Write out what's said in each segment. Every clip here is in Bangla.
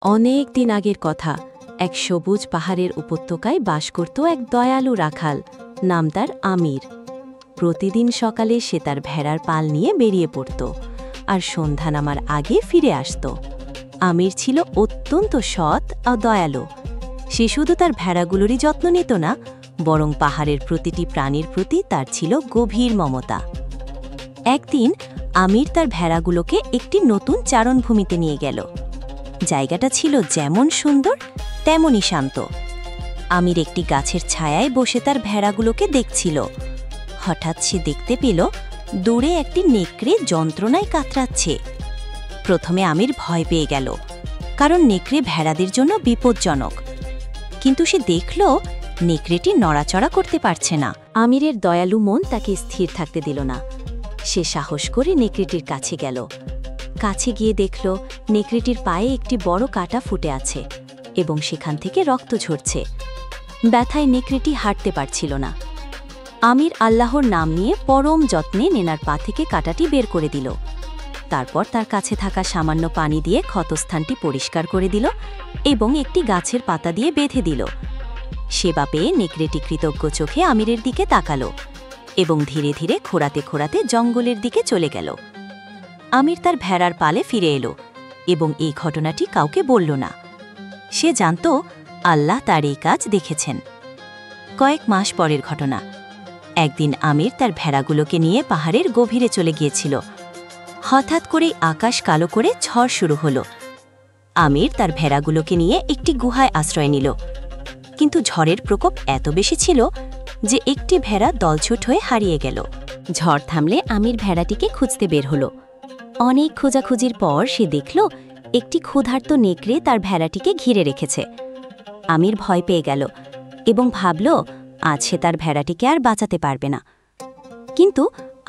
অনেক দিন আগের কথা। এক সবুজ পাহাড়ের উপত্যকায় বাস করত এক দয়ালু রাখাল, নাম তার আমির। প্রতিদিন সকালে সে তার ভেড়ার পাল নিয়ে বেরিয়ে পড়ত আর সন্ধ্যা নামার আগে ফিরে আসত। আমির ছিল অত্যন্ত সৎ ও দয়ালু। সে শুধু তার ভেড়াগুলোরই যত্ন নিত না, বরং পাহাড়ের প্রতিটি প্রাণীর প্রতি তার ছিল গভীর মমতা। একদিন আমির তার ভেড়াগুলোকে একটি নতুন চারণভূমিতে নিয়ে গেল। জায়গাটা ছিল যেমন সুন্দর তেমনই শান্ত। আমির একটি গাছের ছায়ায় বসে তার ভেড়াগুলোকে দেখছিল। হঠাৎ সে দেখতে পেল দূরে একটি নেকড়ে যন্ত্রণায় কাতরাচ্ছে। প্রথমে আমির ভয় পেয়ে গেল, কারণ নেকড়ে ভেড়াদের জন্য বিপজ্জনক। কিন্তু সে দেখল নেকড়েটি নড়াচড়া করতে পারছে না। আমিরের দয়ালু মন তাকে স্থির থাকতে দিল না। সে সাহস করে নেকড়েটির কাছে গেল। কাছে গিয়ে দেখল নেকড়েটির পায়ে একটি বড় কাঁটা ফুটে আছে এবং সেখান থেকে রক্ত ঝরছে। ব্যথায় নেকড়েটি হাঁটতে পারছিল না। আমির আল্লাহর নাম নিয়ে পরম যত্নে নেনার পা থেকে কাঁটাটি বের করে দিল। তারপর তার কাছে থাকা সামান্য পানি দিয়ে ক্ষতস্থানটি পরিষ্কার করে দিল এবং একটি গাছের পাতা দিয়ে বেঁধে দিল। সেবা পেয়ে নেকড়েটি কৃতজ্ঞ চোখে আমিরের দিকে তাকালো এবং ধীরে ধীরে খোঁড়াতে খোঁড়াতে জঙ্গলের দিকে চলে গেল। আমির তার ভেড়ার পালে ফিরে এলো এবং এই ঘটনাটি কাউকে বলল না। সে জানত আল্লাহ তার এই কাজ দেখেছেন। কয়েক মাস পরের ঘটনা। একদিন আমির তার ভেড়াগুলোকে নিয়ে পাহাড়ের গভীরে চলে গিয়েছিল। হঠাৎ করেই আকাশ কালো করে ঝড় শুরু হলো। আমির তার ভেড়াগুলোকে নিয়ে একটি গুহায় আশ্রয় নিল, কিন্তু ঝড়ের প্রকোপ এত বেশি ছিল যে একটি ভেড়া দলছুট হয়ে হারিয়ে গেল। ঝড় থামলে আমির ভেড়াটিকে খুঁজতে বের হলো। অনেক খোঁজাখুঁজির পর সে দেখল একটি ক্ষুধার্ত নেকড়ে তার ভেড়াটিকে ঘিরে রেখেছে। আমির ভয় পেয়ে গেল এবং ভাবল আজ সে তার ভেড়াটিকে আর বাঁচাতে পারবে না। কিন্তু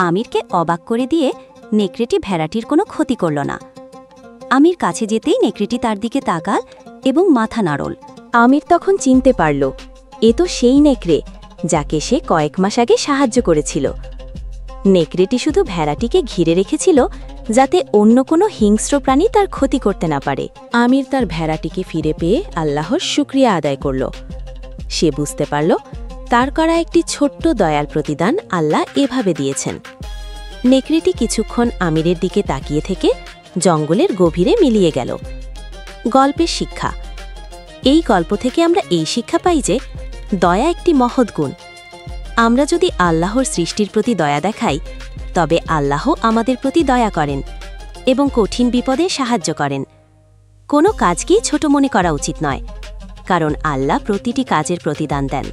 আমিরকে অবাক করে দিয়ে নেকড়েটি ভেড়াটির কোনো ক্ষতি করল না। আমির কাছে যেতেই নেকড়েটি তার দিকে তাকাল এবং মাথা নাড়ল। আমির তখন চিনতে পারল এ তো সেই নেকড়ে যাকে সে কয়েক মাস আগে সাহায্য করেছিল। নেকড়েটি শুধু ভেড়াটিকে ঘিরে রেখেছিল যাতে অন্য কোনো হিংস্র প্রাণী তার ক্ষতি করতে না পারে। আমির তার ভেড়াটিকে ফিরে পেয়ে আল্লাহর শুকরিয়া আদায় করল। সে বুঝতে পারল তার করা একটি ছোট্ট দয়ার প্রতিদান আল্লাহ এভাবে দিয়েছেন। নেকড়েটি কিছুক্ষণ আমিরের দিকে তাকিয়ে থেকে জঙ্গলের গভীরে মিলিয়ে গেল। গল্পের শিক্ষা। এই গল্প থেকে আমরা এই শিক্ষা পাই যে দয়া একটি মহৎ গুণ। আমরা যদি আল্লাহর সৃষ্টির প্রতি দয়া দেখাই, তবে আল্লাহ আমাদের প্রতি দয়া করেন এবং কঠিন বিপদে সাহায্য করেন। কোনো কাজকেই ছোট মনে করা উচিত নয়, কারণ আল্লাহ প্রতিটি কাজের প্রতিদান দেন।